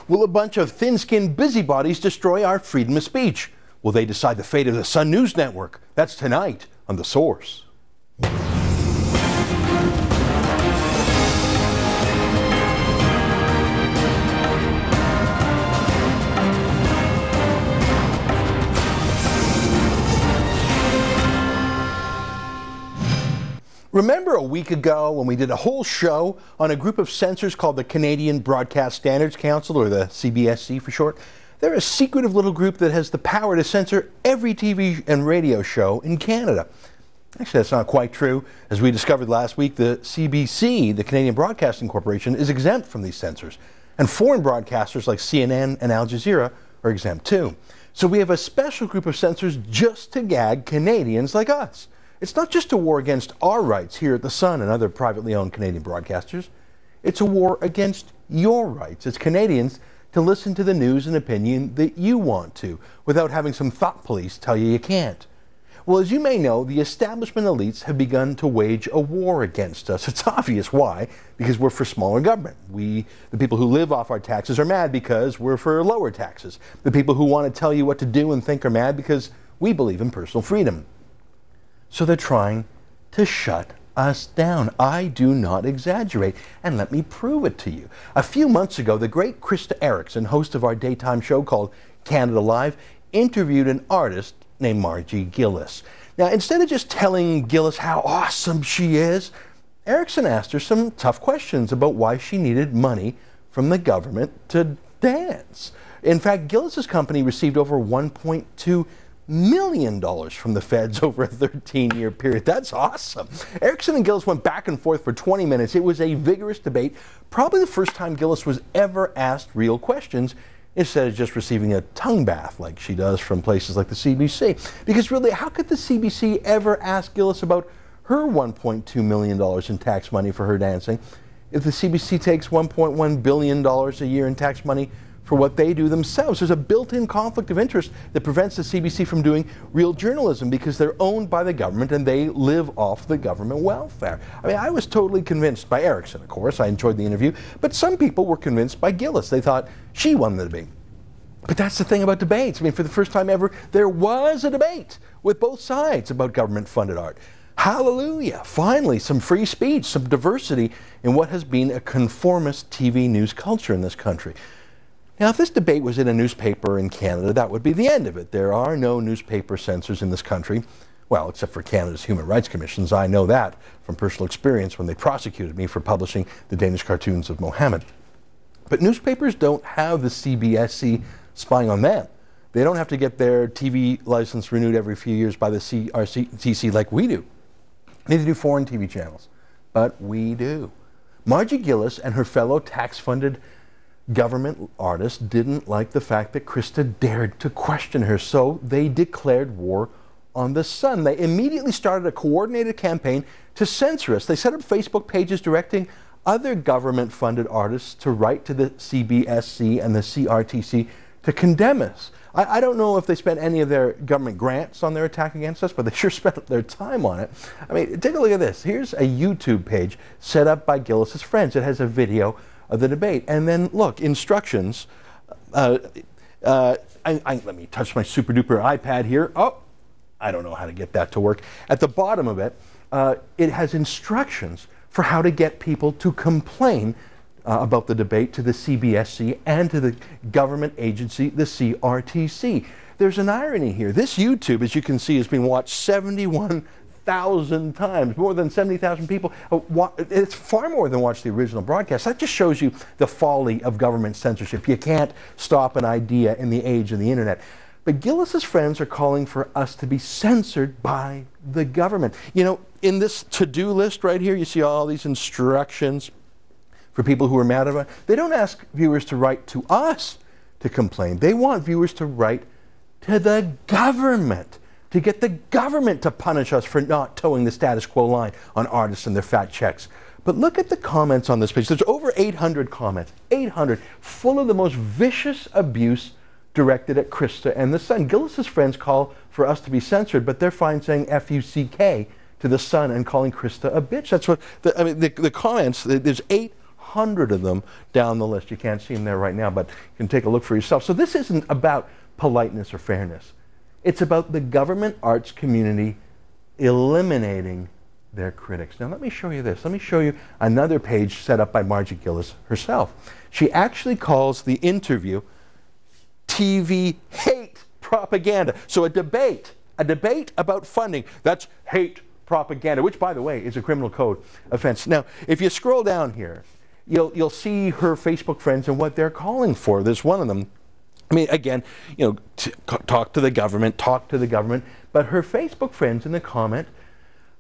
Will a bunch of thin-skinned busybodies destroy our freedom of speech? Will they decide the fate of the Sun News Network? That's tonight on The Source. Remember a week ago when we did a whole show on a group of censors called the Canadian Broadcast Standards Council, or the CBSC for short? They're a secretive little group that has the power to censor every TV and radio show in Canada. Actually, that's not quite true. As we discovered last week, the CBC, the Canadian Broadcasting Corporation, is exempt from these censors. And foreign broadcasters like CNN and Al Jazeera are exempt too. So we have a special group of censors just to gag Canadians like us. It's not just a war against our rights here at the Sun and other privately owned Canadian broadcasters. It's a war against your rights as Canadians to listen to the news and opinion that you want to, without having some thought police tell you you can't. Well, as you may know, the establishment elites have begun to wage a war against us. It's obvious why, because we're for smaller government. The people who live off our taxes, are mad because we're for lower taxes. The people who want to tell you what to do and think are mad because we believe in personal freedom. So they're trying to shut us down. I do not exaggerate, and let me prove it to you. A few months ago, the great Krista Erickson, host of our daytime show called Canada Live, interviewed an artist named Margie Gillis. Now, instead of just telling Gillis how awesome she is, Erickson asked her some tough questions about why she needed money from the government to dance. In fact, Gillis's company received over $1.2 million from the feds over a 13-year period. That's awesome. Erickson and Gillis went back and forth for 20 minutes. It was a vigorous debate, probably the first time Gillis was ever asked real questions instead of just receiving a tongue bath like she does from places like the CBC. Because really, how could the CBC ever ask Gillis about her $1.2 million in tax money for her dancing if the CBC takes $1.1 billion a year in tax money for what they do themselves? There's a built-in conflict of interest that prevents the CBC from doing real journalism because they're owned by the government and they live off the government welfare. I mean, I was totally convinced by Erickson, of course. I enjoyed the interview. But some people were convinced by Gillis. They thought she won the debate. But that's the thing about debates. I mean, for the first time ever, there was a debate with both sides about government-funded art. Hallelujah! Finally, some free speech, some diversity in what has been a conformist TV news culture in this country. Now, if this debate was in a newspaper in Canada, that would be the end of it. There are no newspaper censors in this country. Well, except for Canada's Human Rights Commissions. I know that from personal experience when they prosecuted me for publishing the Danish cartoons of Mohammed. But newspapers don't have the CBSC spying on them. They don't have to get their TV license renewed every few years by the CRTC like we do. Neither do foreign TV channels. But we do. Margie Gillis and her fellow tax-funded government artists didn't like the fact that Krista dared to question her, so they declared war on the Sun. They immediately started a coordinated campaign to censor us. They set up Facebook pages directing other government-funded artists to write to the CBSC and the CRTC to condemn us. I don't know if they spent any of their government grants on their attack against us, but they sure spent their time on it. I mean, take a look at this. Here's a YouTube page set up by Gillis's friends. It has a video of the debate. And then look, instructions. Let me touch my super duper iPad here. Oh, I don't know how to get that to work. At the bottom of it, it has instructions for how to get people to complain about the debate to the CBSC and to the government agency, the CRTC. There's an irony here. This YouTube, as you can see, has been watched 71,000 times, more than 70,000 people. It's far more than watch the original broadcast. That just shows you the folly of government censorship. You can't stop an idea in the age of the internet. But Gillis's friends are calling for us to be censored by the government. You know, in this to-do list right here, you see all these instructions for people who are mad about it. They don't ask viewers to write to us to complain. They want viewers to write to the government, to get the government to punish us for not towing the status quo line on artists and their fat checks. But look at the comments on this page. There's over 800 comments, 800, full of the most vicious abuse directed at Krista and the Sun. Gillis's friends call for us to be censored, but they're fine saying F-U-C-K to the Sun and calling Krista a bitch. That's what, the comments, there's 800 100 of them down the list. You can't see them there right now, but you can take a look for yourself. So this isn't about politeness or fairness. It's about the government arts community eliminating their critics. Now let me show you this. Let me show you another page set up by Margie Gillis herself. She actually calls the interview TV hate propaganda. So a debate about funding, that's hate propaganda, which by the way is a criminal code offense. Now if you scroll down here, you'll see her Facebook friends and what they're calling for. There's one of them, I mean, again, talk to the government, but her Facebook friends in the comment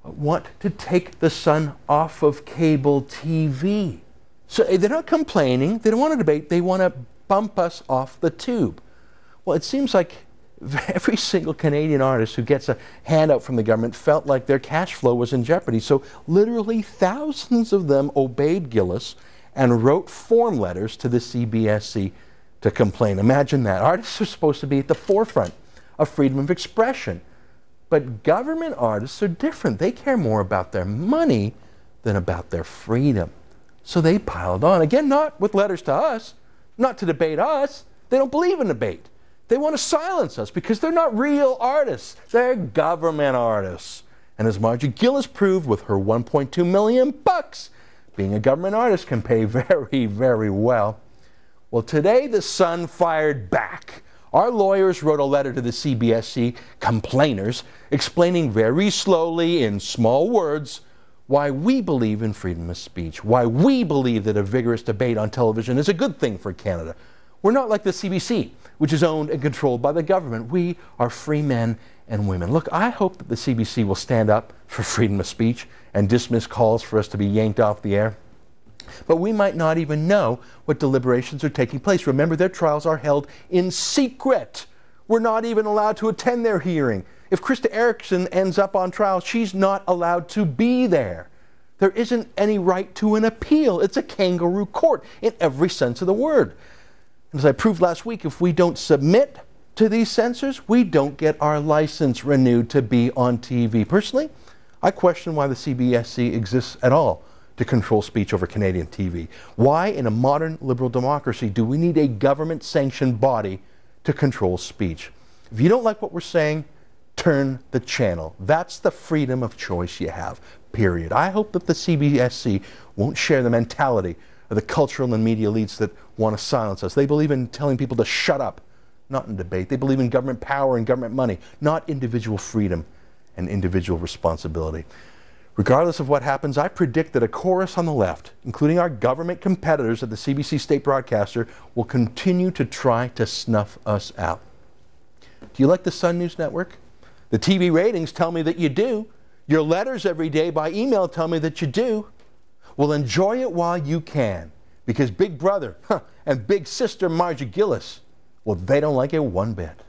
want to take the Sun off of cable TV. So they're not complaining, they don't want to debate, they want to bump us off the tube. Well, it seems like every single Canadian artist who gets a handout from the government felt like their cash flow was in jeopardy. So literally thousands of them obeyed Gillis and wrote form letters to the CBSC to complain. Imagine that. Artists are supposed to be at the forefront of freedom of expression. But government artists are different. They care more about their money than about their freedom. So they piled on. Again, not with letters to us, not to debate us. They don't believe in debate. They want to silence us because they're not real artists. They're government artists. And as Margie Gillis proved with her $1.2 million, being a government artist can pay very, very well. Well, today the Sun fired back. Our lawyers wrote a letter to the CBSC complainers explaining very slowly in small words why we believe in freedom of speech, why we believe that a vigorous debate on television is a good thing for Canada. We're not like the CBC, which is owned and controlled by the government. We are free men and women. Look, I hope that the CBC will stand up for freedom of speech and dismiss calls for us to be yanked off the air. But we might not even know what deliberations are taking place. Remember, their trials are held in secret. We're not even allowed to attend their hearing. If Krista Erickson ends up on trial, she's not allowed to be there. There isn't any right to an appeal. It's a kangaroo court in every sense of the word. As I proved last week, if we don't submit to these censors, we don't get our license renewed to be on TV. Personally, I question why the CBSC exists at all to control speech over Canadian TV. Why, in a modern liberal democracy, do we need a government-sanctioned body to control speech? If you don't like what we're saying, turn the channel. That's the freedom of choice you have, period. I hope that the CBSC won't share the mentality of the cultural and media elites that want to silence us. They believe in telling people to shut up, not in debate. They believe in government power and government money, not individual freedom and individual responsibility. Regardless of what happens, I predict that a chorus on the left, including our government competitors at the CBC state broadcaster, will continue to try to snuff us out. Do you like the Sun News Network? The TV ratings tell me that you do. Your letters every day by email tell me that you do. Well, enjoy it while you can, because Big Brother and Big Sister Margie Gillis, well, they don't like it one bit.